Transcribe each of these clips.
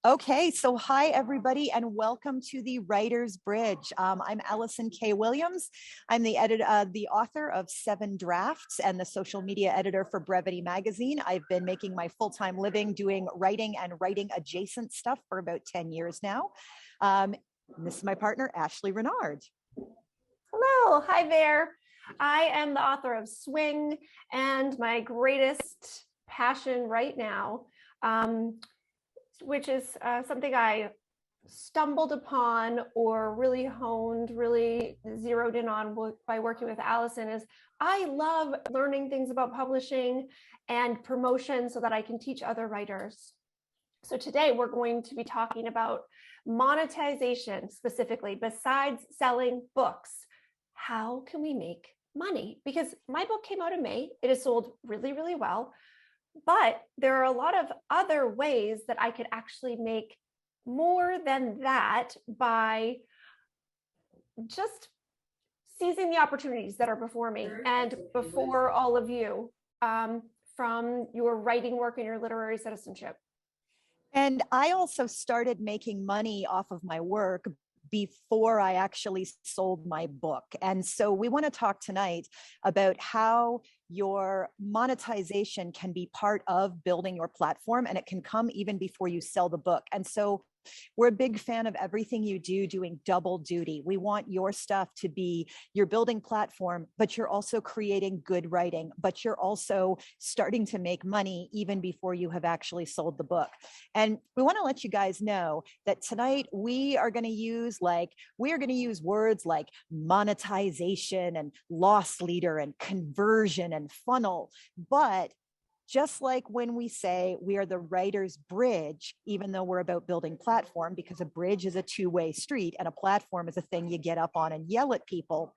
Okay, so hi everybody, and welcome to the Writer's Bridge. I'm Allison K. Williams. I'm the the author of 7 Drafts and the social media editor for Brevity Magazine. I've been making my full-time living doing writing and writing adjacent stuff for about 10 years now. This is my partner, Ashley Renard. Hello, hi there. I am the author of Swing, and my greatest passion right now, which is something I stumbled upon or really honed, really zeroed in on by working with Allison, is I love learning things about publishing and promotion so that I can teach other writers. So today we're going to be talking about monetization specifically. Besides selling books, how can we make money? Because my book came out in May. It has sold really, really well. But there are a lot of other ways that I could actually make more than that by just seizing the opportunities that are before me and before all of you, from your writing work and your literary citizenship. And I also started making money off of my work before I actually sold my book. And so we want to talk tonight about how your monetization can be part of building your platform, and it can come even before you sell the book. And so we're a big fan of everything you do doing double duty. We want your stuff to be, you're building platform, but you're also creating good writing, but you're also starting to make money even before you have actually sold the book. And we want to let you guys know that tonight we are going to use words like monetization and loss leader and conversion and funnel. But just like when we say we are the writer's bridge, even though we're about building platform, because a bridge is a two-way street and a platform is a thing you get up on and yell at people.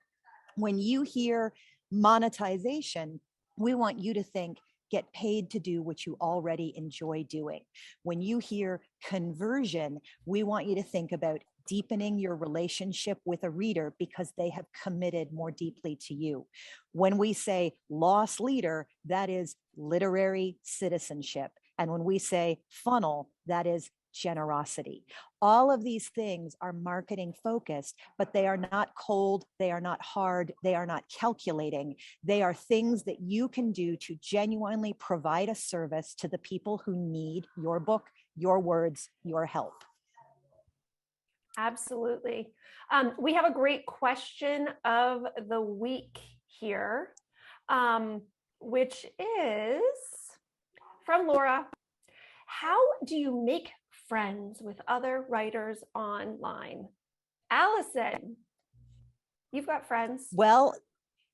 When you hear monetization, we want you to think, get paid to do what you already enjoy doing. When you hear conversion, we want you to think about deepening your relationship with a reader because they have committed more deeply to you. When we say loss leader, that is literary citizenship. And when we say funnel, that is generosity. All of these things are marketing focused, but they are not cold, they are not hard, they are not calculating. They are things that you can do to genuinely provide a service to the people who need your book, your words, your help. Absolutely. We have a great question of the week here, which is from Laura. How do you make friends with other writers online? Allison, you've got friends. Well,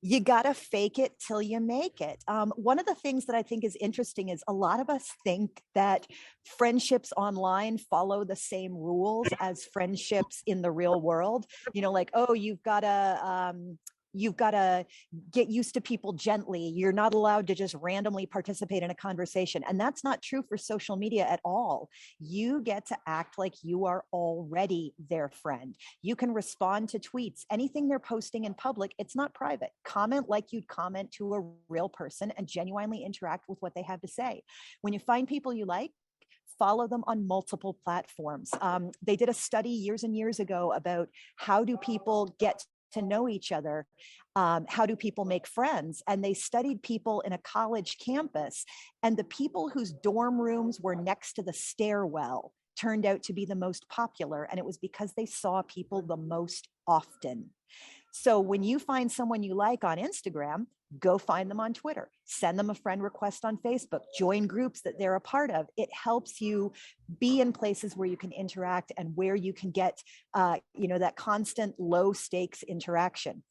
you got to fake it till you make it. One of the things that I think is interesting is a lot of us think that friendships online follow the same rules as friendships in the real world. You know, like, oh, you've got to get used to people gently. You're not allowed to just randomly participate in a conversation. And that's not true for social media at all. You get to act like you are already their friend. You can respond to tweets, anything they're posting in public. It's not private. Comment like you'd comment to a real person and genuinely interact with what they have to say. When you find people you like, follow them on multiple platforms. They did a study years and years ago about how do people get to know each other. How do people make friends? And they studied people in a college campus, and the people whose dorm rooms were next to the stairwell turned out to be the most popular. And it was because they saw people the most often. So when you find someone you like on Instagram, go find them on Twitter, send them a friend request on Facebook, join groups that they're a part of. It helps you be in places where you can interact and where you can get, that constant low stakes interaction.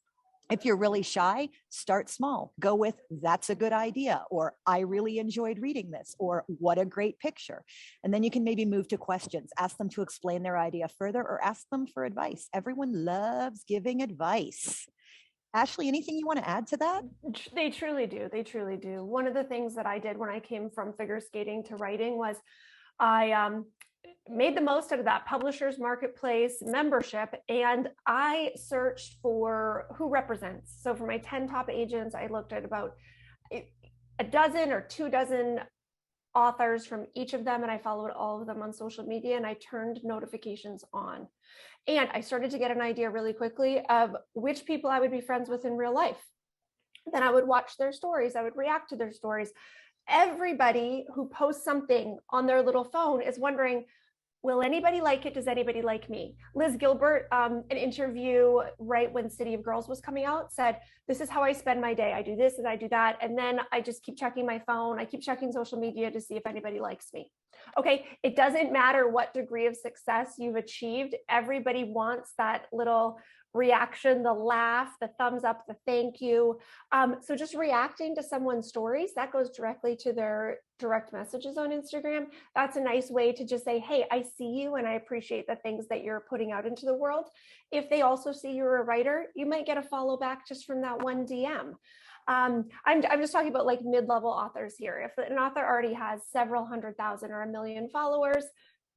If you're really shy, start small. Go with, that's a good idea, or I really enjoyed reading this, or what a great picture. And then you can maybe move to questions, ask them to explain their idea further, or ask them for advice. Everyone loves giving advice. Ashley, anything you want to add to that? They truly do. They truly do. One of the things that I did when I came from figure skating to writing was I made the most out of that publisher's marketplace membership, and I searched for who represents. So for my 10 top agents, I looked at about a dozen or 2 dozen authors from each of them, and I followed all of them on social media, and I turned notifications on. And I started to get an idea really quickly of which people I would be friends with in real life. Then I would watch their stories, I would react to their stories. Everybody who posts something on their little phone is wondering, will anybody like it? Does anybody like me? Liz Gilbert, an interview right when City of Girls was coming out, said, this is how I spend my day. I do this and I do that. And then I just keep checking my phone. I keep checking social media to see if anybody likes me. Okay, it doesn't matter what degree of success you've achieved. Everybody wants that little reaction, the laugh, the thumbs up, the thank you. So just reacting to someone's stories, that goes directly to their direct messages on Instagram. That's a nice way to just say, hey, I see you and I appreciate the things that you're putting out into the world. If they also see you're a writer, you might get a follow back just from that one DM. I'm just talking about like mid-level authors here. If an author already has several 100,000 or 1 million followers,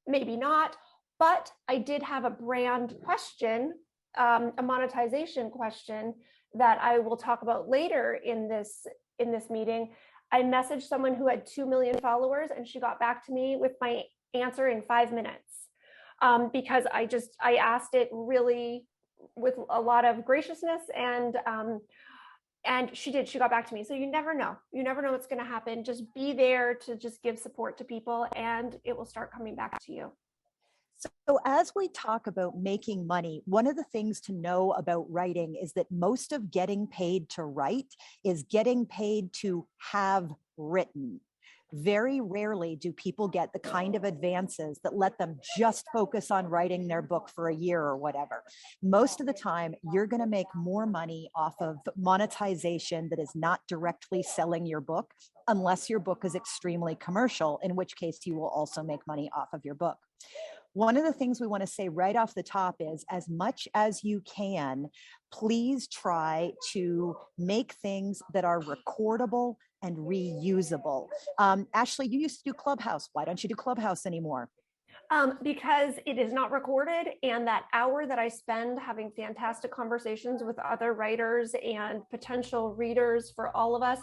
maybe not. But I did have a brand question, a monetization question that I will talk about later in this meeting. I messaged someone who had 2 million followers, and she got back to me with my answer in 5 minutes, because I asked it really with a lot of graciousness, and she got back to me. So you never know what's going to happen. Just be there to just give support to people, and it will start coming back to you. So as we talk about making money, one of the things to know about writing is that most of getting paid to write is getting paid to have written. Very rarely do people get the kind of advances that let them just focus on writing their book for a year or whatever. Most of the time, you're going to make more money off of monetization that is not directly selling your book, unless your book is extremely commercial, in which case you will also make money off of your book. One of the things we want to say right off the top is, as much as you can, please try to make things that are recordable and reusable. Ashley, you used to do Clubhouse. Why don't you do Clubhouse anymore? Because it is not recorded, and that hour that I spend having fantastic conversations with other writers and potential readers for all of us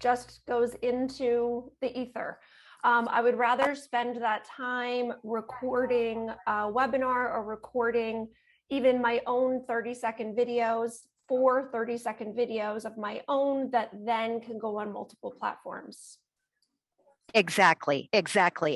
just goes into the ether. I would rather spend that time recording a webinar or recording even my own 30-second videos, 4 30-second videos of my own that then can go on multiple platforms. Exactly.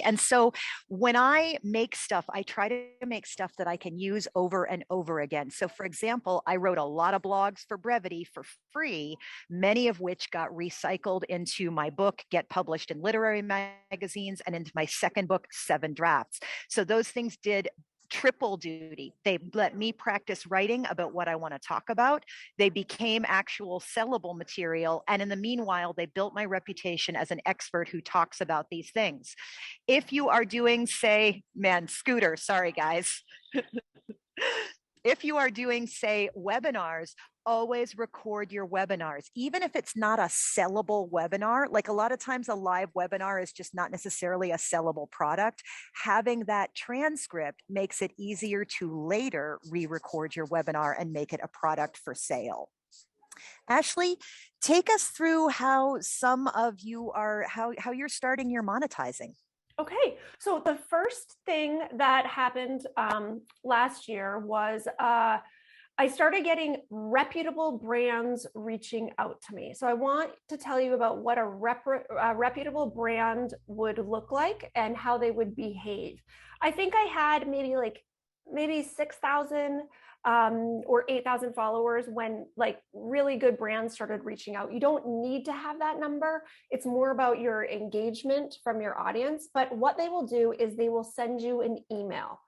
And so when I make stuff, I try to make stuff that I can use over and over again. So for example, I wrote a lot of blogs for Brevity for free, many of which got recycled into my book, Get Published in Literary Magazines, and into my second book, 7 Drafts. So those things did triple duty. They let me practice writing about what I want to talk about. They became actual sellable material. And in the meanwhile, they built my reputation as an expert who talks about these things. If you are doing, say, Scooter, sorry guys. If you are doing, say, webinars, always record your webinars, even if it's not a sellable webinar. Like a lot of times a live webinar is just not necessarily a sellable product. Having that transcript makes it easier to later re-record your webinar and make it a product for sale. Ashley, take us through how some of you are, how you're starting your monetizing. Okay, so the first thing that happened last year was I started getting reputable brands reaching out to me. So I want to tell you about what a reputable brand would look like and how they would behave. I think I had maybe 6,000 or 8,000 followers when like really good brands started reaching out. You don't need to have that number. It's more about your engagement from your audience. But what they will do is they will send you an email.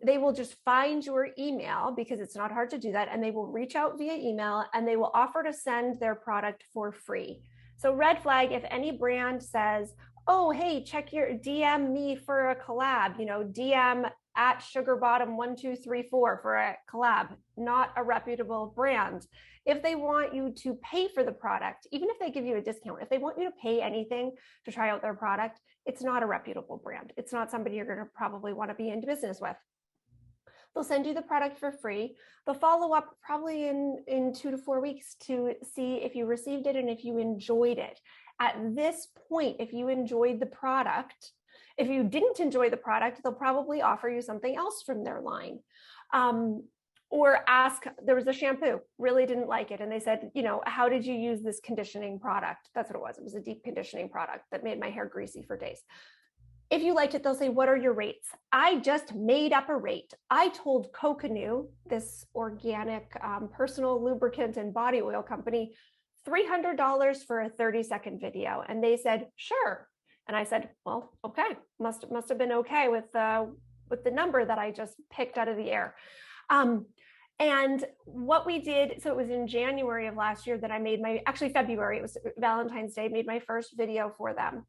They will just find your email, because it's not hard to do that, and they will reach out via email and they will offer to send their product for free. So red flag, if any brand says, oh, hey, check your DM me for a collab, DM at sugarbottom1234 for a collab, not a reputable brand. If they want you to pay for the product, even if they give you a discount, if they want you to pay anything to try out their product, it's not a reputable brand. It's not somebody you're going to probably want to be in business with. They'll send you the product for free. They'll follow up probably in 2 to 4 weeks to see if you received it and if you enjoyed it. At this point, if you enjoyed the product, if you didn't enjoy the product, they'll probably offer you something else from their line. Or ask, there was a shampoo, really didn't like it. And they said, you know, how did you use this conditioning product? That's what it was. It was a deep conditioning product that made my hair greasy for days. If you liked it, they'll say, what are your rates? I just made up a rate. I told Coconut, this organic personal lubricant and body oil company, $300 for a 30-second video. And they said, sure. And I said, well, okay, must have been okay with the number that I just picked out of the air. And what we did, so it was in January of last year that I made actually February, it was Valentine's Day, made my first video for them.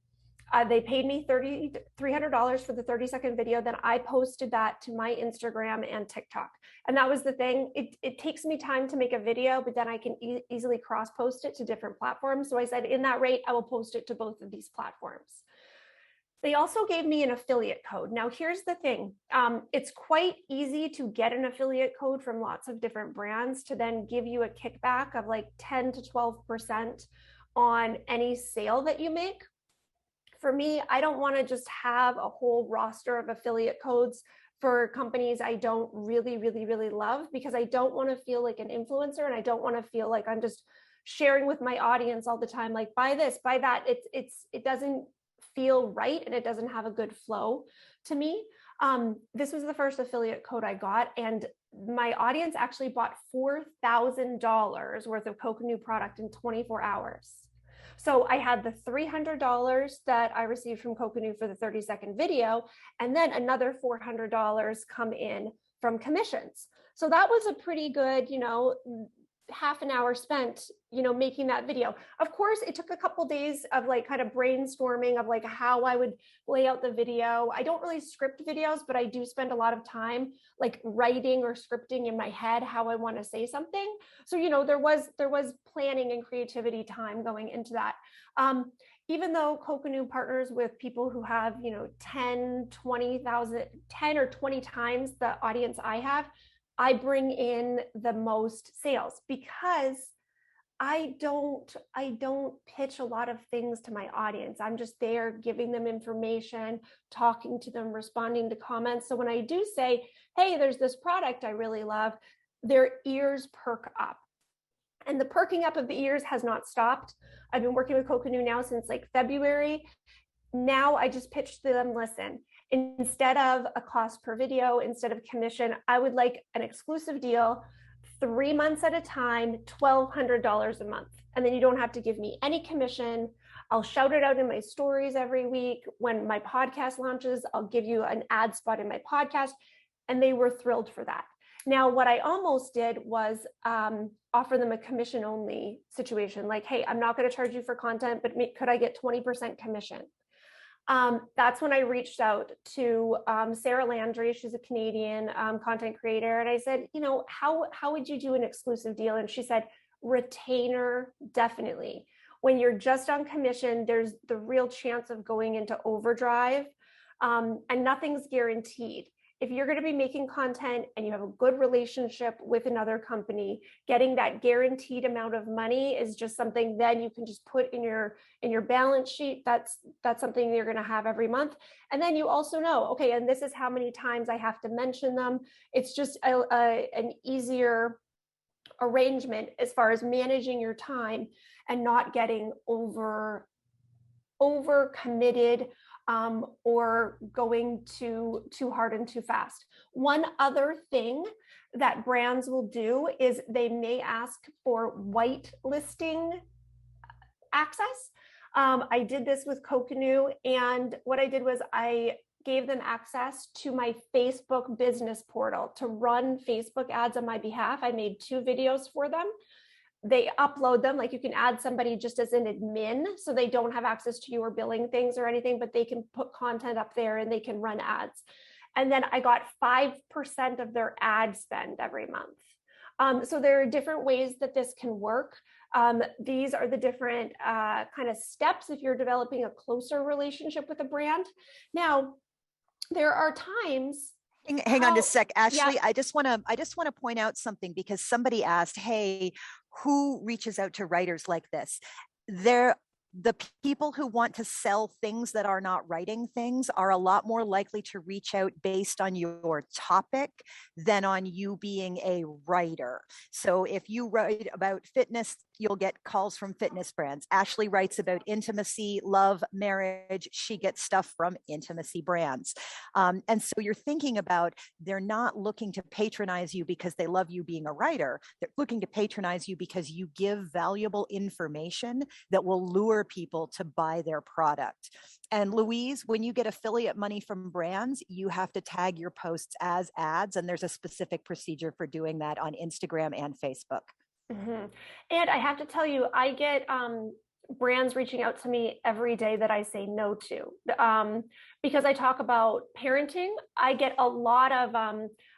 They paid me $300 for the 30-second video. Then I posted that to my Instagram and TikTok. And that was the thing. It takes me time to make a video, but then I can easily cross-post it to different platforms. So I said, in that rate, I will post it to both of these platforms. They also gave me an affiliate code. Now, here's the thing. It's quite easy to get an affiliate code from lots of different brands to then give you a kickback of like 10 to 12% on any sale that you make. For me, I don't want to just have a whole roster of affiliate codes for companies I don't really love, because I don't want to feel like an influencer, and I don't want to feel like I'm just sharing with my audience all the time, like buy this, buy that. It doesn't feel right, and it doesn't have a good flow to me. This was the first affiliate code I got, and my audience actually bought $4,000 worth of Coconut product in 24 hours. So I had the $300 that I received from Coconut for the 30-second video, and then another $400 come in from commissions. So that was a pretty good, you know, half an hour spent, you know, making that video. Of course, it took a couple days of like kind of brainstorming of like how I would lay out the video. I don't really script videos, but I do spend a lot of time like writing or scripting in my head how I want to say something. So, you know, there was planning and creativity time going into that. Even though Coconut partners with people who have, you know, 10 or 20 times the audience I have, I bring in the most sales because I don't pitch a lot of things to my audience. I'm just there giving them information, talking to them, responding to comments. So when I do say, hey, there's this product I really love, their ears perk up. And the perking up of the ears has not stopped. I've been working with Coconut now since like February. Now I just pitched to them, listen, instead of a cost per video, instead of commission, I would like an exclusive deal, 3 months at a time, $1,200 a month. And then you don't have to give me any commission. I'll shout it out in my stories every week. When my podcast launches, I'll give you an ad spot in my podcast. And they were thrilled for that. Now, what I almost did was offer them a commission only situation. Like, hey, I'm not going to charge you for content, but could I get 20% commission? That's when I reached out to Sarah Landry. She's a Canadian content creator. And I said, you know, how would you do an exclusive deal? And she said, retainer, definitely. When you're just on commission, there's the real chance of going into overdrive, and nothing's guaranteed. If you're going to be making content and you have a good relationship with another company, getting that guaranteed amount of money is just something then you can just put in your balance sheet. That's something you're going to have every month. And then you also know, okay, and this is how many times I have to mention them. It's just an easier arrangement as far as managing your time and not getting over committed or going too hard and too fast. One other thing that brands will do is they may ask for white listing access. I did this with Coconut, and what I did was I gave them access to my Facebook business portal to run Facebook ads on my behalf. I made 2 videos for them. They upload them, like you can add somebody just as an admin, so they don't have access to you or billing things or anything, but they can put content up there and they can run ads. And then I got 5% of their ad spend every month. So there are different ways that this can work. These are the different kind of steps if you're developing a closer relationship with a brand. Now, there are times. Hang on a sec, Ashley. Yeah. I just want to point out something, because somebody asked, hey, who reaches out to writers like this? the people who want to sell things that are not writing things are a lot more likely to reach out based on your topic than on you being a writer. So if you write about fitness, you'll get calls from fitness brands. Ashley writes about intimacy, love, marriage. She gets stuff from intimacy brands. And so you're thinking about, they're not looking to patronize you because they love you being a writer. They're looking to patronize you because you give valuable information that will lure people to buy their product. And Louise, when you get affiliate money from brands, you have to tag your posts as ads. And there's a specific procedure for doing that on Instagram and Facebook. Mm-hmm. And I have to tell you, I get brands reaching out to me every day that I say no to. Because I talk about parenting, I get a lot of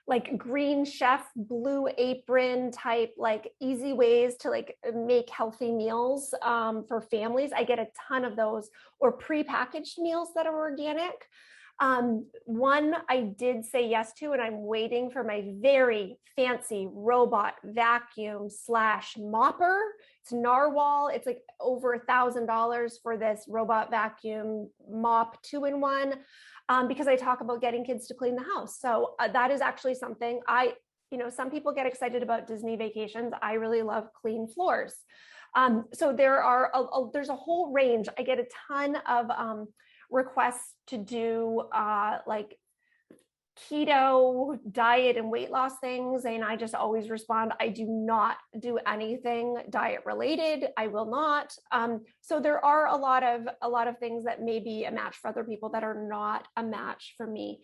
like Green Chef, Blue Apron type, like easy ways to like make healthy meals for families. I get a ton of those, or prepackaged meals that are organic. One I did say yes to, and I'm waiting for my very fancy robot vacuum slash mopper. It's Narwhal. It's like over $1,000 for this robot vacuum mop 2-in-1, because I talk about getting kids to clean the house. So that is actually something some people get excited about Disney vacations. I really love clean floors. So there's a whole range. I get a ton of requests to do like keto diet and weight loss things, and I just always respond, I do not do anything diet related. I will not. So there are a lot of things that may be a match for other people that are not a match for me.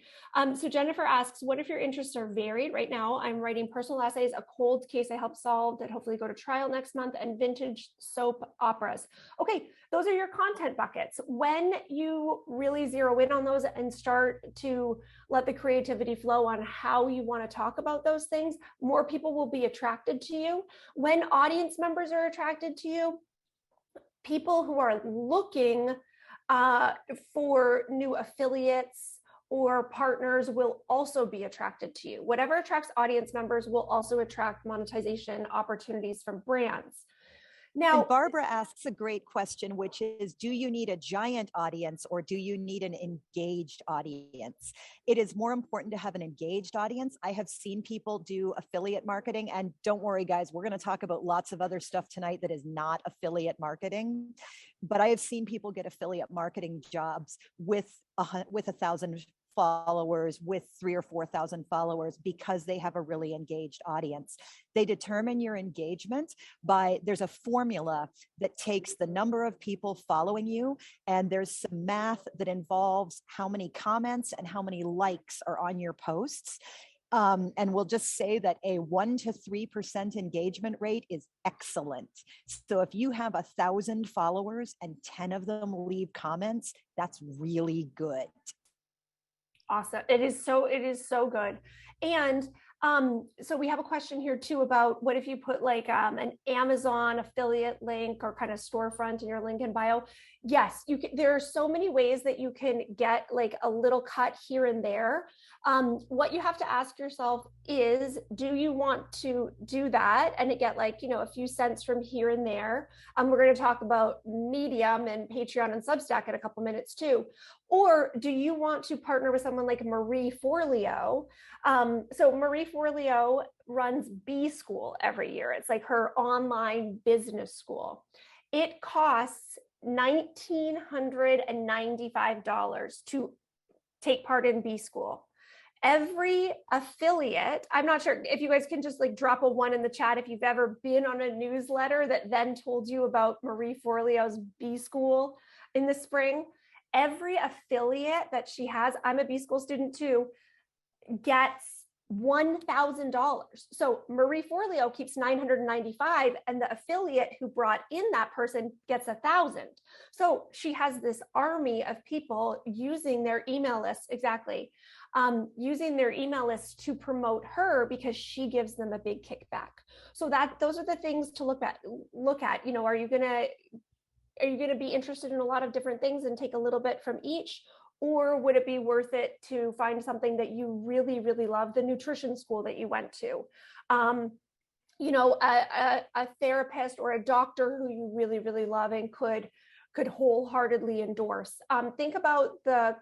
So Jennifer asks, what if your interests are varied? Right now I'm writing personal essays, a cold case I helped solve that hopefully go to trial next month, and vintage soap operas. Okay, those are your content buckets. When you really zero in on those and start to let the creativity flow on how you want to talk about those things, more people will be attracted to you. When audience members are attracted to you, people who are looking for new affiliates or partners will also be attracted to you. Whatever attracts audience members will also attract monetization opportunities from brands. Now, and Barbara asks a great question, which is, do you need a giant audience or do you need an engaged audience? It is more important to have an engaged audience. I have seen people do affiliate marketing, and don't worry, guys, we're going to talk about lots of other stuff tonight that is not affiliate marketing. But I have seen people get affiliate marketing jobs with 1,000 followers, with 3,000 or 4,000 followers, because they have a really engaged audience. They determine your engagement by, there's a formula that takes the number of people following you, and there's some math that involves how many comments and how many likes are on your posts. And we'll just say that a 1 to 3% engagement rate is excellent. So if you have 1,000 followers and 10 of them leave comments, that's really good. Awesome. It is so good. And so we have a question here too about, what if you put like an Amazon affiliate link or kind of storefront in your link in bio? Yes, you can. There are so many ways that you can get like a little cut here and there. What you have to ask yourself is, do you want to do that and get like, a few cents from here and there? We're going to talk about Medium and Patreon and Substack in a couple minutes too. Or do you want to partner with someone like Marie Forleo? So Marie Forleo runs B School every year. It's like her online business school. It costs $1,995 to take part in B School. Every affiliate, I'm not sure if you guys can just like drop a 1 in the chat if you've ever been on a newsletter that then told you about Marie Forleo's B School in the spring. Every affiliate that she has, I'm a B School student too, gets $1,000. So Marie Forleo keeps $995, and the affiliate who brought in that person gets $1,000. So she has this army of people using their email lists, using their email lists to promote her because she gives them a big kickback. So those are the things to look at. Are you going to be interested in a lot of different things and take a little bit from each? Or would it be worth it to find something that you really, really love, the nutrition school that you went to? A therapist or a doctor who you really, really love and could could wholeheartedly endorse. Think about the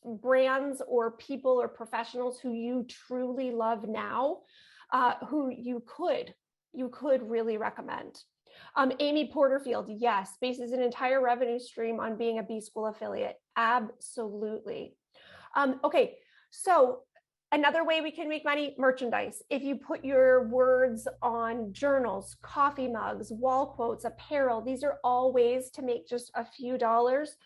brands or people or professionals who you truly love now, who you could really recommend. Amy Porterfield, yes, bases an entire revenue stream on being a B School affiliate. Absolutely. Okay, so another way we can make money, merchandise. If you put your words on journals, coffee mugs, wall quotes, apparel, these are all ways to make just a few dollars.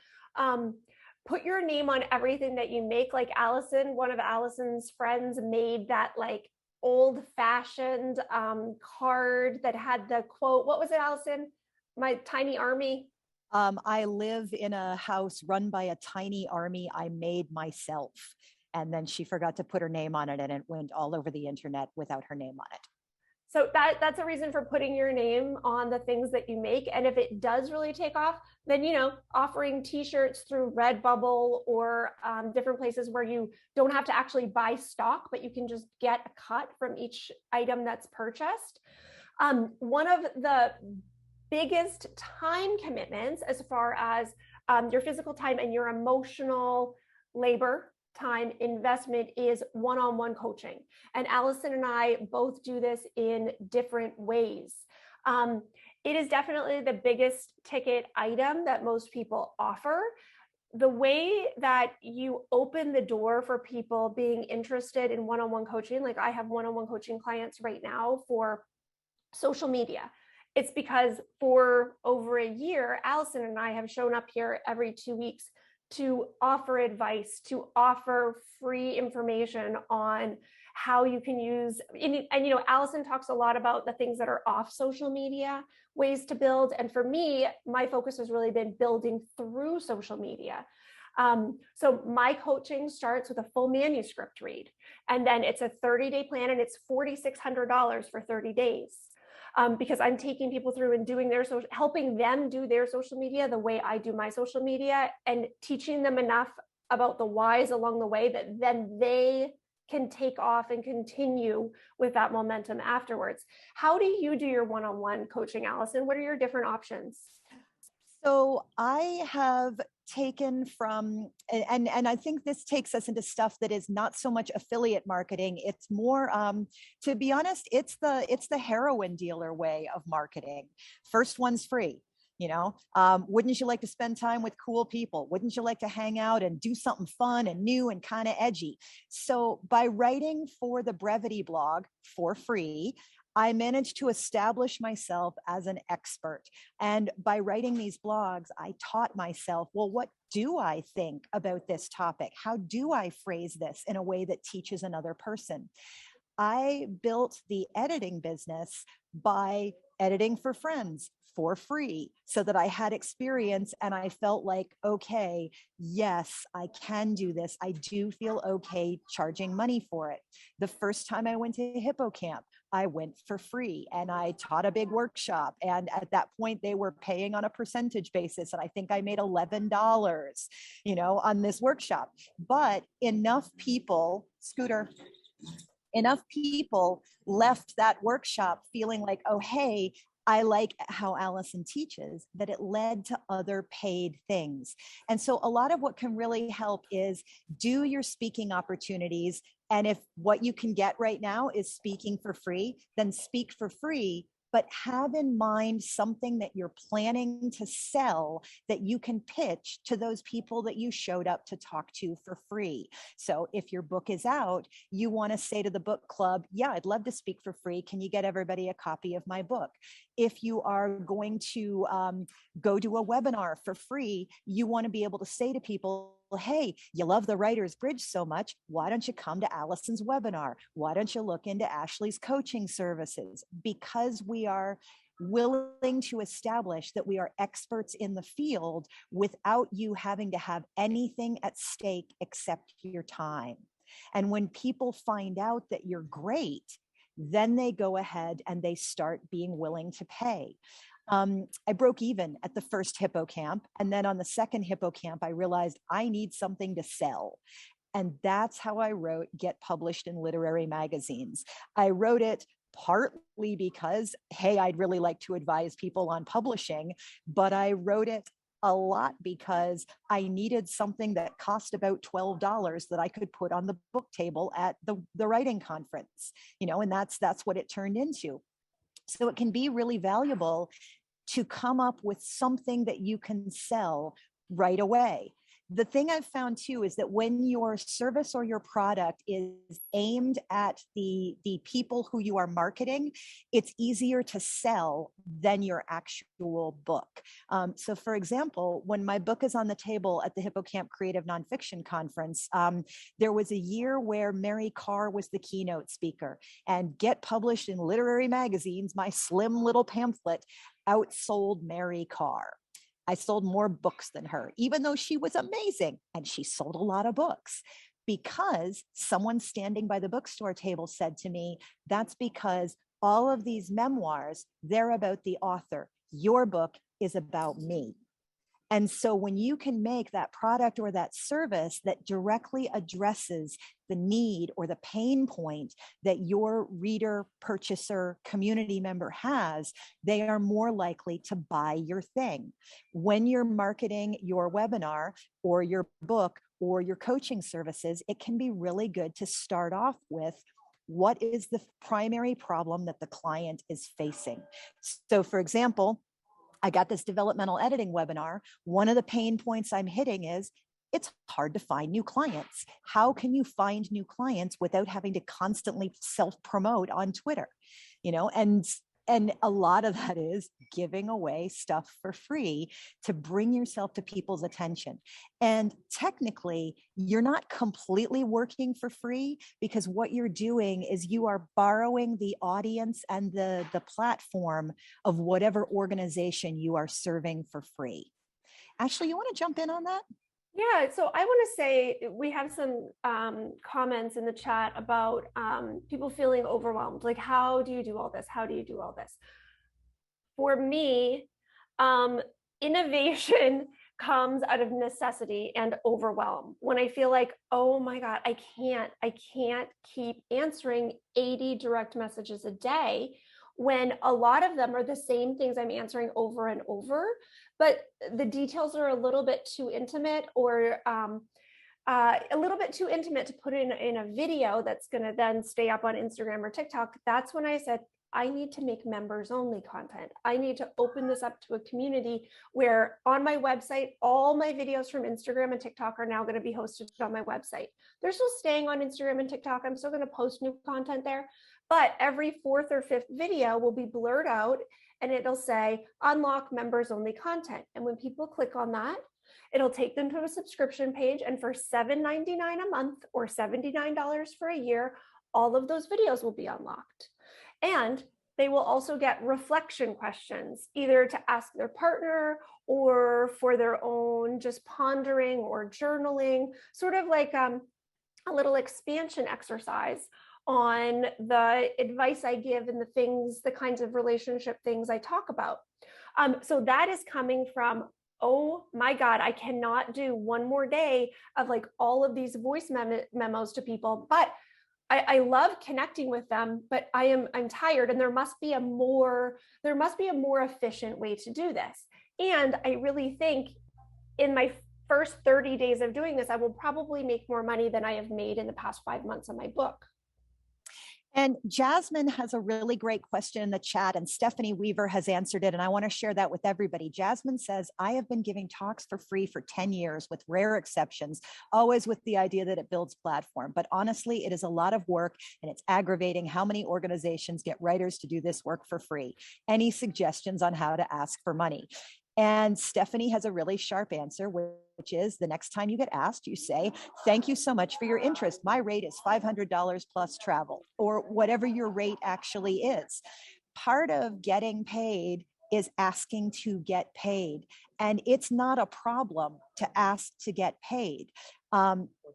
Put your name on everything that you make. Like Allison, one of Allison's friends made that like old-fashioned card that had the quote. What was it, Allison? My tiny army. I live in a house run by a tiny army I made myself. And then she forgot to put her name on it, and it went all over the internet without her name on it. So that's a reason for putting your name on the things that you make. And if it does really take off, then, you know, offering t-shirts through Redbubble or different places where you don't have to actually buy stock, but you can just get a cut from each item that's purchased. One of the biggest time commitments as far as your physical time and your emotional labor time investment is one-on-one coaching. And Allison and I both do this in different ways. It is definitely the biggest ticket item that most people offer. The way that you open the door for people being interested in one-on-one coaching, like I have one-on-one coaching clients right now for social media. It's because for over a year, Allison and I have shown up here every 2 weeks to offer advice, to offer free information on how you can use, and you know, Allison talks a lot about the things that are off social media, ways to build. And for me, my focus has really been building through social media. So my coaching starts with a full manuscript read, and then it's a 30-day plan, and it's $4,600 for 30 days. Because I'm taking people through and doing their social, helping them do their social media the way I do my social media, and teaching them enough about the whys along the way that then they can take off and continue with that momentum afterwards. How do you do your one-on-one coaching, Allison? What are your different options? So I have taken from, and I think this takes us into stuff that is not so much affiliate marketing. It's more, to be honest, it's the heroin dealer way of marketing. First one's free. You know, wouldn't you like to spend time with cool people? Wouldn't you like to hang out and do something fun and new and kind of edgy? So by writing for the Brevity blog for free, I managed to establish myself as an expert. And by writing these blogs, I taught myself, well, what do I think about this topic? How do I phrase this in a way that teaches another person? I built the editing business by editing for friends for free so that I had experience, and I felt like, okay, yes, I can do this. I do feel okay charging money for it. The first time I went to Hippocamp, I went for free and I taught a big workshop. And at that point, they were paying on a percentage basis. And I think I made $11, you know, on this workshop. But enough people, Scooter, enough people left that workshop feeling like, oh, hey, I like how Allison teaches, that it led to other paid things. And so a lot of what can really help is do your speaking opportunities. And if what you can get right now is speaking for free, then speak for free, but have in mind something that you're planning to sell that you can pitch to those people that you showed up to talk to for free. So if your book is out, you want to say to the book club, yeah, I'd love to speak for free. Can you get everybody a copy of my book? If you are going to go do a webinar for free, you want to be able to say to people, hey, you love the Writer's Bridge so much, why don't you come to Allison's webinar? Why don't you look into Ashley's coaching services? Because we are willing to establish that we are experts in the field without you having to have anything at stake except your time. And when people find out that you're great, then they go ahead and they start being willing to pay. I broke even at the first Hippocamp. And then on the second Hippocamp, I realized I need something to sell. And that's how I wrote Get Published in Literary Magazines. I wrote it partly because, hey, I'd really like to advise people on publishing, but I wrote it a lot because I needed something that cost about $12 that I could put on the book table at the writing conference, and that's what it turned into. So it can be really valuable to come up with something that you can sell right away. The thing I've found too is that when your service or your product is aimed at the people who you are marketing, it's easier to sell than your actual book. So for example, when my book is on the table at the Hippocamp Creative Nonfiction Conference, there was a year where Mary Karr was the keynote speaker, and Get Published in Literary Magazines, my slim little pamphlet, outsold Mary Karr. I sold more books than her, even though she was amazing and she sold a lot of books, because someone standing by the bookstore table said to me, that's because all of these memoirs, they're about the author. Your book is about me. And so when you can make that product or that service that directly addresses the need or the pain point that your reader, purchaser, community member has, they are more likely to buy your thing. When you're marketing your webinar or your book or your coaching services, it can be really good to start off with what is the primary problem that the client is facing. So for example, I got this developmental editing webinar. One of the pain points I'm hitting is it's hard to find new clients. How can you find new clients without having to constantly self-promote on Twitter? And a lot of that is giving away stuff for free to bring yourself to people's attention. And technically, you're not completely working for free, because what you're doing is you are borrowing the audience and the platform of whatever organization you are serving for free. Ashley, you want to jump in on that? Yeah, so I want to say we have some comments in the chat about people feeling overwhelmed. Like, how do you do all this? How do you do all this? For me, innovation comes out of necessity and overwhelm. When I feel like, oh my God, I can't keep answering 80 direct messages a day, when a lot of them are the same things I'm answering over and over, but the details are a little bit too intimate, or a little bit too intimate to put in a video that's going to then stay up on Instagram or TikTok. That's when I said, I need to make members only content. I need to open this up to a community where on my website, all my videos from Instagram and TikTok are now going to be hosted on my website. They're still staying on Instagram and TikTok. I'm still going to post new content there, but every fourth or fifth video will be blurred out and it'll say unlock members only content. And when people click on that, it'll take them to a subscription page. And for $7.99 a month or $79 for a year, all of those videos will be unlocked. And they will also get reflection questions, either to ask their partner or for their own just pondering or journaling, sort of like a little expansion exercise on the advice I give and the kinds of relationship things I talk about. So that is coming from, oh my God, I cannot do one more day of like all of these voice memos to people, but I love connecting with them, but I'm tired, and there must be a more efficient way to do this. And I really think in my first 30 days of doing this, I will probably make more money than I have made in the past 5 months on my book. And Jasmine has a really great question in the chat, and Stephanie Weaver has answered it, and I want to share that with everybody. Jasmine says, I have been giving talks for free for 10 years with rare exceptions, always with the idea that it builds platform. But honestly, it is a lot of work, and it's aggravating how many organizations get writers to do this work for free. Any suggestions on how to ask for money? And Stephanie has a really sharp answer, which is the next time you get asked, you say, thank you so much for your interest. My rate is $500 plus travel, or whatever your rate actually is. Part of getting paid is asking to get paid. And it's not a problem to ask to get paid.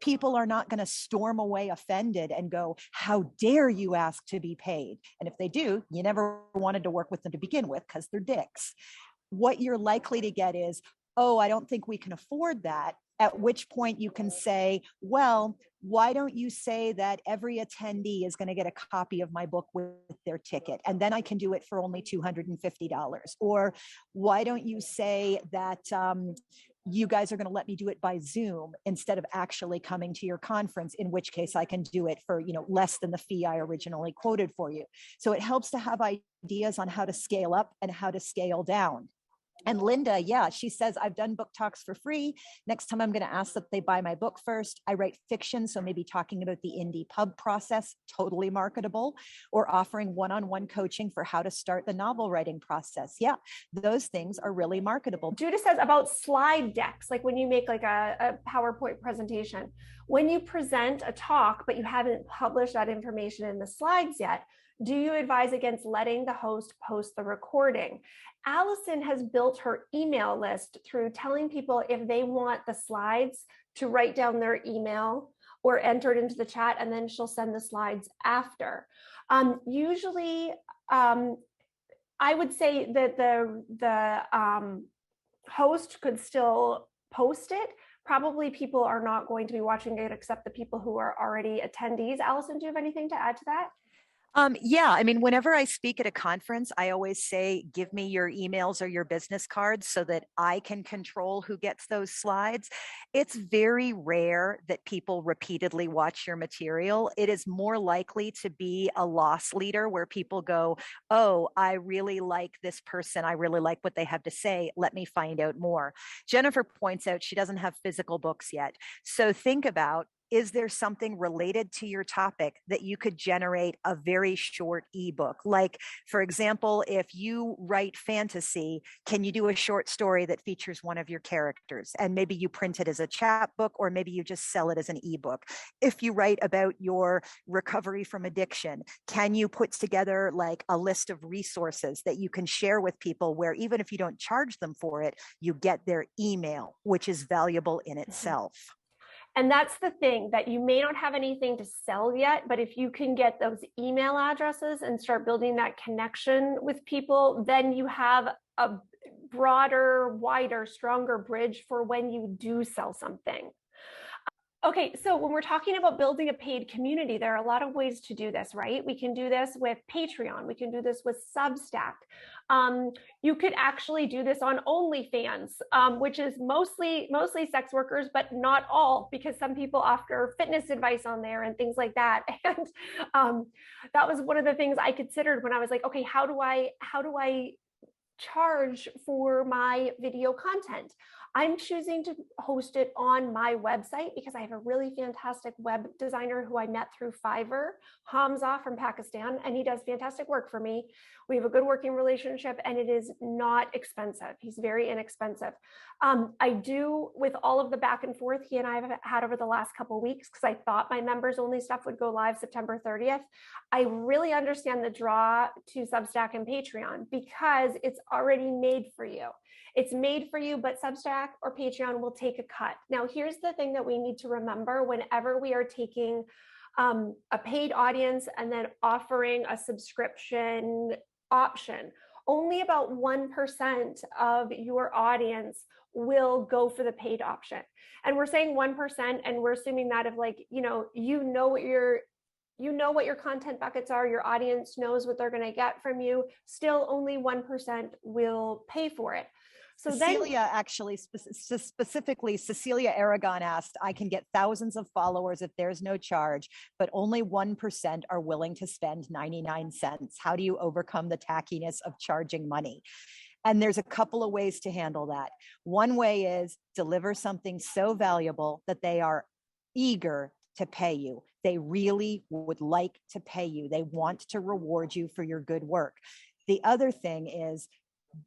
People are not going to storm away offended and go, how dare you ask to be paid? And if they do, you never wanted to work with them to begin with because they're dicks. What you're likely to get is, oh, I don't think we can afford that. At which point you can say, well, why don't you say that every attendee is going to get a copy of my book with their ticket? And then I can do it for only $250. Or why don't you say that you guys are going to let me do it by Zoom instead of actually coming to your conference, in which case I can do it for, less than the fee I originally quoted for you. So it helps to have ideas on how to scale up and how to scale down. And Linda, yeah, she says, I've done book talks for free. Next time I'm going to ask that they buy my book first. I write fiction, so maybe talking about the indie pub process, totally marketable, or offering one-on-one coaching for how to start the novel writing process. Yeah, those things are really marketable. Judah says about slide decks, like when you make like a PowerPoint presentation, when you present a talk, but you haven't published that information in the slides yet, do you advise against letting the host post the recording? Allison has built her email list through telling people if they want the slides to write down their email or enter it into the chat, and then she'll send the slides after. Usually, I would say that the host could still post it. Probably people are not going to be watching it except the people who are already attendees. Allison, do you have anything to add to that? Yeah, I mean, whenever I speak at a conference, I always say, give me your emails or your business cards so that I can control who gets those slides. It's very rare that people repeatedly watch your material. It is more likely to be a loss leader where people go, oh, I really like this person. I really like what they have to say. Let me find out more. Jennifer points out she doesn't have physical books yet. So think about, is there something related to your topic that you could generate a very short ebook? Like, for example, if you write fantasy, can you do a short story that features one of your characters? And maybe you print it as a chapbook, or maybe you just sell it as an ebook. If you write about your recovery from addiction, can you put together like a list of resources that you can share with people where even if you don't charge them for it, you get their email, which is valuable in itself. And that's the thing, that you may not have anything to sell yet, but if you can get those email addresses and start building that connection with people, then you have a broader, wider, stronger bridge for when you do sell something. Okay, so when we're talking about building a paid community, there are a lot of ways to do this, right? We can do this with Patreon. We can do this with Substack. You could actually do this on OnlyFans, which is mostly sex workers, but not all, because some people offer fitness advice on there and things like that. And that was one of the things I considered when I was like, okay, how do I charge for my video content? I'm choosing to host it on my website because I have a really fantastic web designer who I met through Fiverr, Hamza from Pakistan, and he does fantastic work for me. We have a good working relationship, and it is not expensive. He's very inexpensive. I do, with all of the back and forth he and I have had over the last couple of weeks, because I thought my members only stuff would go live September 30th. I really understand the draw to Substack and Patreon because it's already made for you. It's made for you, but Substack or Patreon will take a cut. Now, here's the thing that we need to remember whenever we are taking a paid audience and then offering a subscription option. Only about 1% of your audience will go for the paid option. And we're saying 1%, and we're assuming that of like, you know what your content buckets are, your audience knows what they're going to get from you. Still, only 1% will pay for it. So Cecilia actually, specifically, Cecilia Aragon asked, I can get thousands of followers if there's no charge, but only 1% are willing to spend 99 cents. How do you overcome the tackiness of charging money? And there's a couple of ways to handle that. One way is deliver something so valuable that they are eager to pay you. They really would like to pay you. They want to reward you for your good work. The other thing is,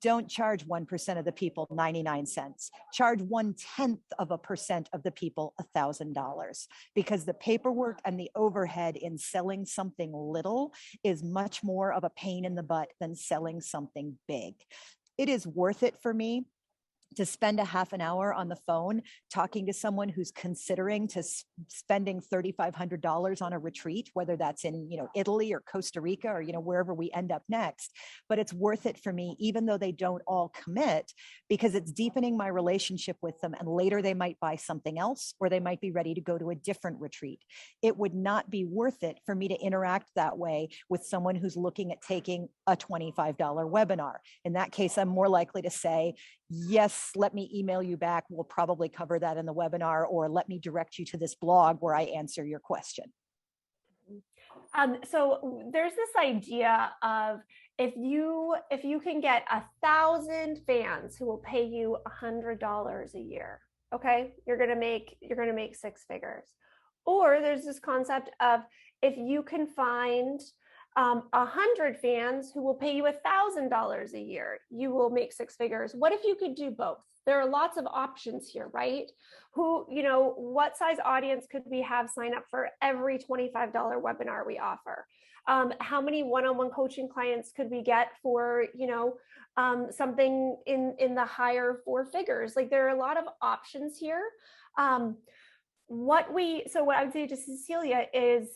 don't charge 1% of the people 99 cents. Charge 0.1% of the people $1,000, because the paperwork and the overhead in selling something little is much more of a pain in the butt than selling something big. It is worth it for me to spend a half an hour on the phone talking to someone who's considering spending $3,500 on a retreat, whether that's in, Italy or Costa Rica or, wherever we end up next. But it's worth it for me, even though they don't all commit, because it's deepening my relationship with them. And later they might buy something else, or they might be ready to go to a different retreat. It would not be worth it for me to interact that way with someone who's looking at taking a $25 webinar. In that case, I'm more likely to say, yes, let me email you back. We'll probably cover that in the webinar, or let me direct you to this blog where I answer your question. So there's this idea of if you can get 1,000 fans who will pay you $100 a year, okay, you're gonna make 6 figures. Or there's this concept of if you can find 100 fans who will pay you $1,000 a year, you will make 6 figures. What if you could do both? There are lots of options here, right? What size audience could we have sign up for every $25 webinar we offer? How many one-on-one coaching clients could we get for, something in the higher 4 figures? Like, there are a lot of options here. What I would say to Cecilia is,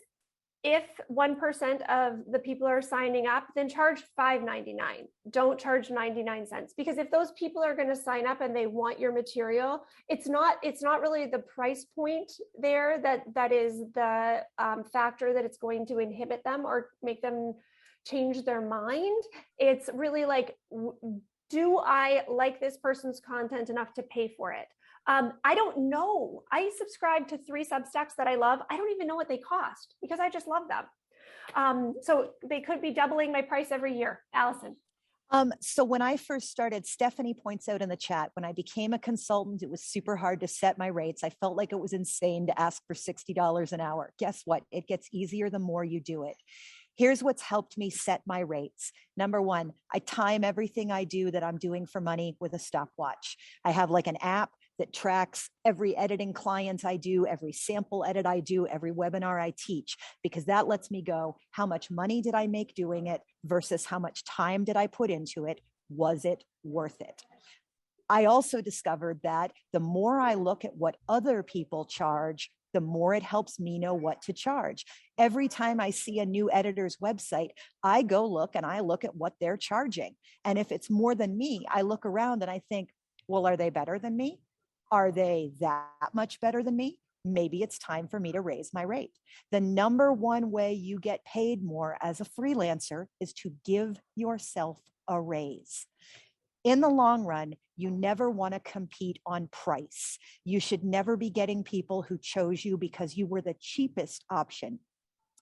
if 1% of the people are signing up, then charge $5.99. Don't charge 99 cents, because if those people are going to sign up and they want your material, it's not really the price point there that is the factor that it's going to inhibit them or make them change their mind. It's really like, do I like this person's content enough to pay for it? I don't know. I subscribe to 3 Substacks that I love. I don't even know what they cost because I just love them. So they could be doubling my price every year. Allison. So when I first started, Stephanie points out in the chat, when I became a consultant, it was super hard to set my rates. I felt like it was insane to ask for $60 an hour. Guess what? It gets easier the more you do it. Here's what's helped me set my rates. Number 1, I time everything I do that I'm doing for money with a stopwatch. I have like an app that tracks every editing client I do, every sample edit I do, every webinar I teach, because that lets me go, how much money did I make doing it versus how much time did I put into it? Was it worth it? I also discovered that the more I look at what other people charge, the more it helps me know what to charge. Every time I see a new editor's website, I go look and I look at what they're charging. And if it's more than me, I look around and I think, well, are they better than me? Are they that much better than me? Maybe it's time for me to raise my rate. The number one way you get paid more as a freelancer is to give yourself a raise. In the long run, you never want to compete on price. You should never be getting people who chose you because you were the cheapest option.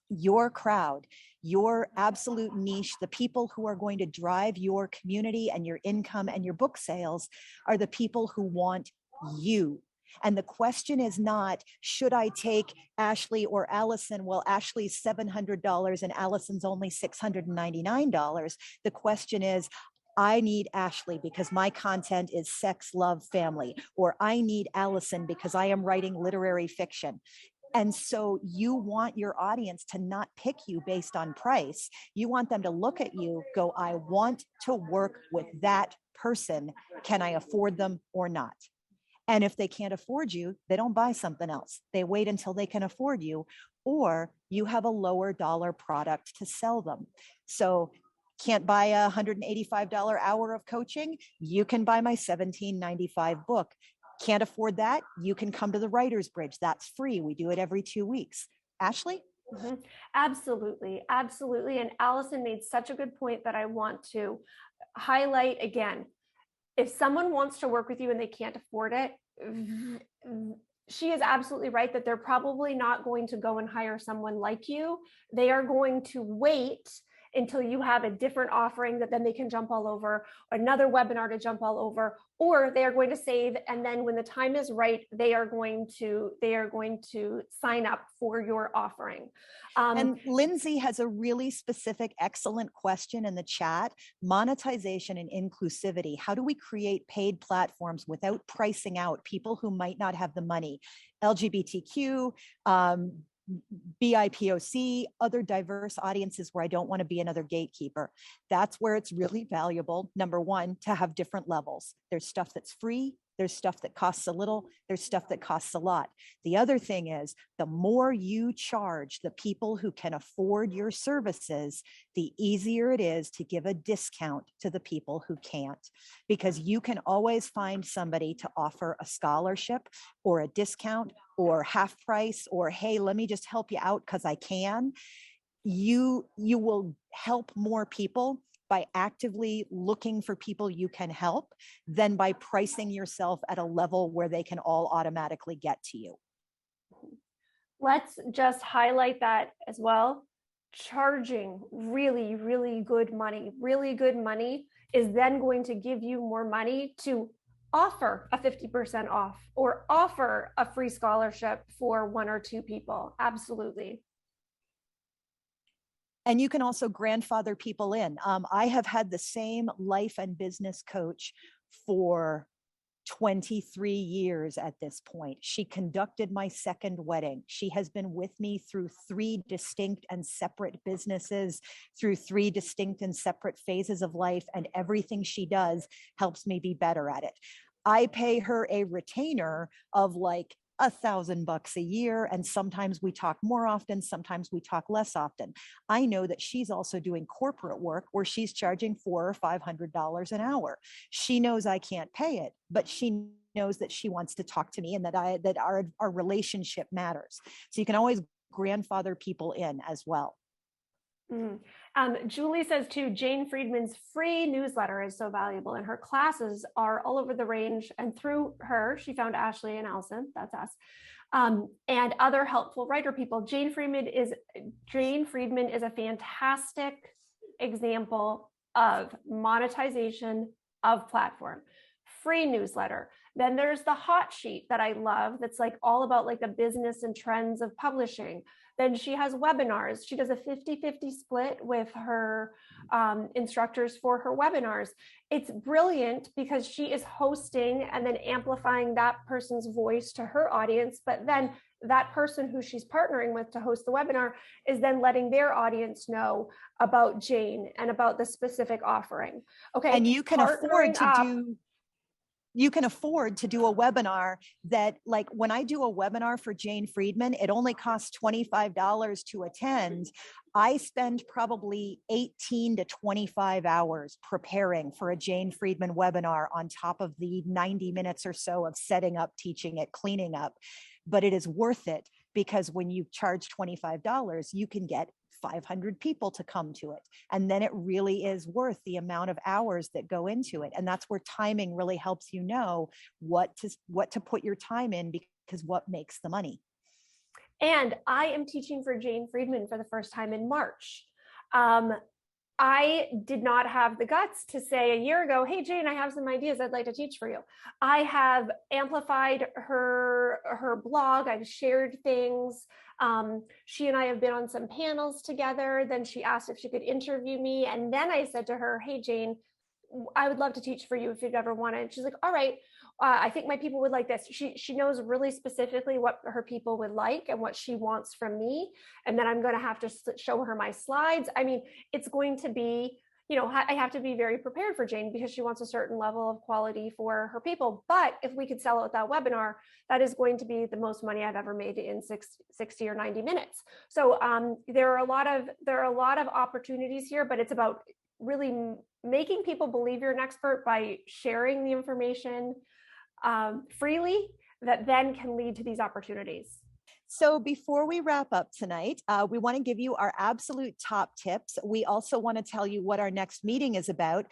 Your crowd, your absolute niche, the people who are going to drive your community and your income and your book sales are the people who want you. And the question is not, should I take Ashley or Allison? Well, Ashley's $700 and Allison's only $699. The question is, I need Ashley because my content is sex, love, family, or I need Allison because I am writing literary fiction. And so you want your audience to not pick you based on price. You want them to look at you, go, I want to work with that person. Can I afford them or not? And if they can't afford you, they don't buy something else. They wait until they can afford you, or you have a lower dollar product to sell them. So can't buy a $185 hour of coaching? You can buy my $17.95 book. Can't afford that? You can come to the Writer's Bridge. That's free. We do it every 2 weeks. Ashley? Mm-hmm. Absolutely. Absolutely. And Allison made such a good point that I want to highlight again. If someone wants to work with you and they can't afford it, she is absolutely right that they're probably not going to go and hire someone like you. They are going to wait until you have a different offering that then they can jump all over, another webinar to jump all over, or they are going to save. And then when the time is right, they are going to sign up for your offering. And Lindsay has a really specific, excellent question in the chat. Monetization and inclusivity. How do we create paid platforms without pricing out people who might not have the money? LGBTQ, BIPOC, other diverse audiences where I don't want to be another gatekeeper. That's where it's really valuable, number one, to have different levels. There's stuff that's free. There's stuff that costs a little. There's stuff that costs a lot. The other thing is, the more you charge the people who can afford your services, the easier it is to give a discount to the people who can't, because you can always find somebody to offer a scholarship or a discount or half price, or, hey, let me just help you out because I can. You will help more people by actively looking for people you can help than by pricing yourself at a level where they can all automatically get to you. Let's just highlight that as well. Charging really, really good money is then going to give you more money to offer a 50% off or offer a free scholarship for one or two people. Absolutely. And you can also grandfather people in. I have had the same life and business coach for 23 years at this point. She conducted my second wedding. She has been with me through 3 distinct and separate businesses, through 3 distinct and separate phases of life, and everything she does helps me be better at it. I pay her a retainer of like $1,000 a year. And sometimes we talk more often, sometimes we talk less often. I know that she's also doing corporate work where she's charging $400 or $500 an hour. She knows I can't pay it, but she knows that she wants to talk to me and that our relationship matters. So you can always grandfather people in as well. Julie says too, Jane Friedman's free newsletter is so valuable and her classes are all over the range. And through her, she found Ashley and Allison, that's us, and other helpful writer people. Jane Friedman is a fantastic example of monetization of platform. Free newsletter. Then there's the hot sheet that I love. That's like all about like the business and trends of publishing. Then she has webinars. She does a 50-50 split with her instructors for her webinars. It's brilliant because she is hosting and then amplifying that person's voice to her audience. But then that person who she's partnering with to host the webinar is then letting their audience know about Jane and about the specific offering. Okay. And you can afford to do a webinar that, like, when I do a webinar for Jane Friedman, it only costs $25 to attend. I spend probably 18 to 25 hours preparing for a Jane Friedman webinar on top of the 90 minutes or so of setting up, teaching it, cleaning up. But it is worth it because when you charge $25, you can get 500 people to come to it. And then it really is worth the amount of hours that go into it. And that's where timing really helps you know what to put your time in, because what makes the money. And I am teaching for Jane Friedman for the first time in March. I did not have the guts to say a year ago, hey, Jane, I have some ideas I'd like to teach for you. I have amplified her blog. I've shared things. She and I have been on some panels together. Then she asked if she could interview me. And then I said to her, hey, Jane, I would love to teach for you if you'd ever want it. And she's like, all right, I think my people would like this. She knows really specifically what her people would like and what she wants from me. And then I'm going to have to show her my slides. I mean, it's going to be, I have to be very prepared for Jane because she wants a certain level of quality for her people. But if we could sell out that webinar, that is going to be the most money I've ever made in 60 or 90 minutes. So there are a lot of opportunities here, but it's about really making people believe you're an expert by sharing the information freely that then can lead to these opportunities. So before we wrap up tonight, we want to give you our absolute top tips. We also want to tell you what our next meeting is about.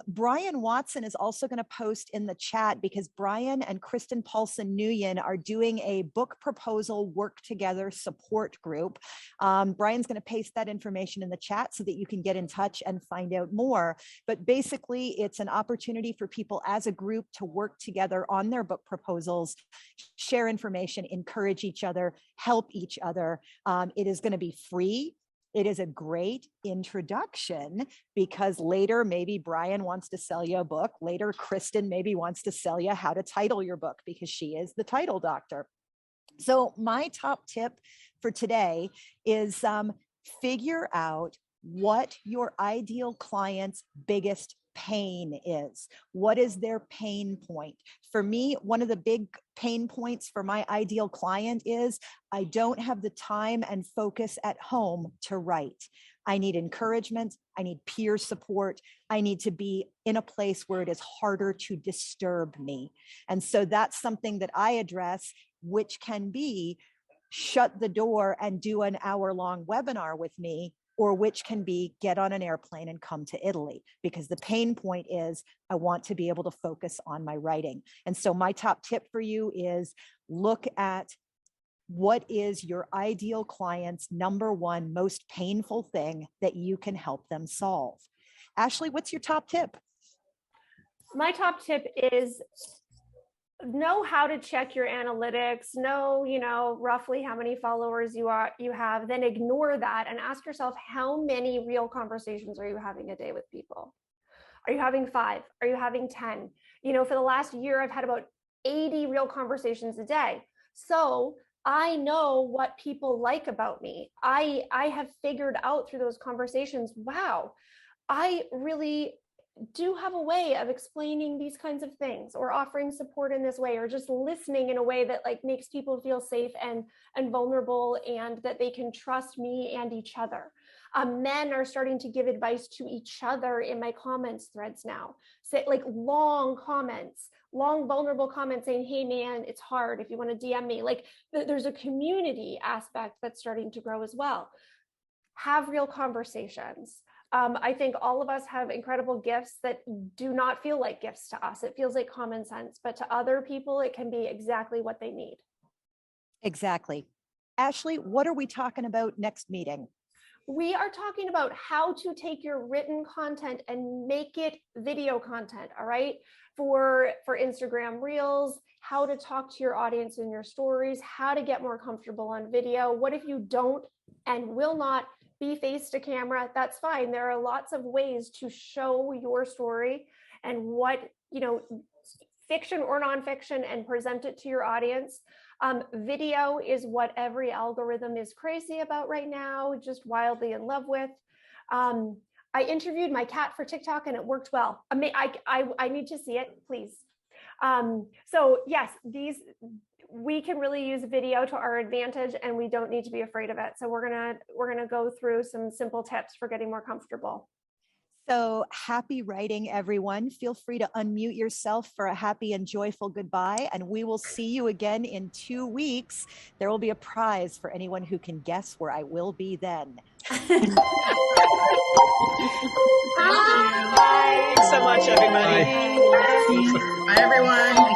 Brian Watson is also going to post in the chat because Brian and Kristen Paulson Nguyen are doing a book proposal work together support group. Brian's going to paste that information in the chat so that you can get in touch and find out more. But basically, it's an opportunity for people as a group to work together on their book proposals, share information, encourage each other, help each other. It is going to be free. It is a great introduction because later maybe Brian wants to sell you a book. Later, Kristen maybe wants to sell you how to title your book because she is the title doctor. So my top tip for today is figure out what your ideal client's biggest pain is. What is their pain point? For me, one of the big pain points for my ideal client is I don't have the time and focus at home to write. I need encouragement. I need peer support. I need to be in a place where it is harder to disturb me. And so that's something that I address, which can be shut the door and do an hour-long webinar with me, or which can be get on an airplane and come to Italy, because the pain point is I want to be able to focus on my writing. And so my top tip for you is look at what is your ideal client's number one most painful thing that you can help them solve. Ashley, what's your top tip? My top tip is know how to check your analytics, know, roughly how many followers you have, then ignore that and ask yourself, how many real conversations are you having a day with people? Are you having 5? Are you having 10? For the last year, I've had about 80 real conversations a day. So I know what people like about me. I have figured out through those conversations, wow, I really do have a way of explaining these kinds of things, or offering support in this way, or just listening in a way that makes people feel safe and vulnerable, and that they can trust me and each other. Men are starting to give advice to each other in my comments threads now. Say long comments, long vulnerable comments saying, hey man, it's hard if you want to DM me. There's a community aspect that's starting to grow as well. Have real conversations. I think all of us have incredible gifts that do not feel like gifts to us. It feels like common sense, but to other people, it can be exactly what they need. Exactly. Ashley, what are we talking about next meeting? We are talking about how to take your written content and make it video content, all right? For Instagram Reels, how to talk to your audience in your stories, how to get more comfortable on video. What if you don't and will not be face to camera? That's fine. There are lots of ways to show your story and what, fiction or nonfiction, and present it to your audience. Video is what every algorithm is crazy about right now, just wildly in love with. I interviewed my cat for TikTok and it worked well. I need to see it, please. So yes, we can really use video to our advantage, and we don't need to be afraid of it. So we're gonna go through some simple tips for getting more comfortable. So happy writing, everyone. Feel free to unmute yourself for a happy and joyful goodbye, and we will see you again in 2 weeks. There will be a prize for anyone who can guess where I will be then. Thanks so much, everybody. Bye, everyone.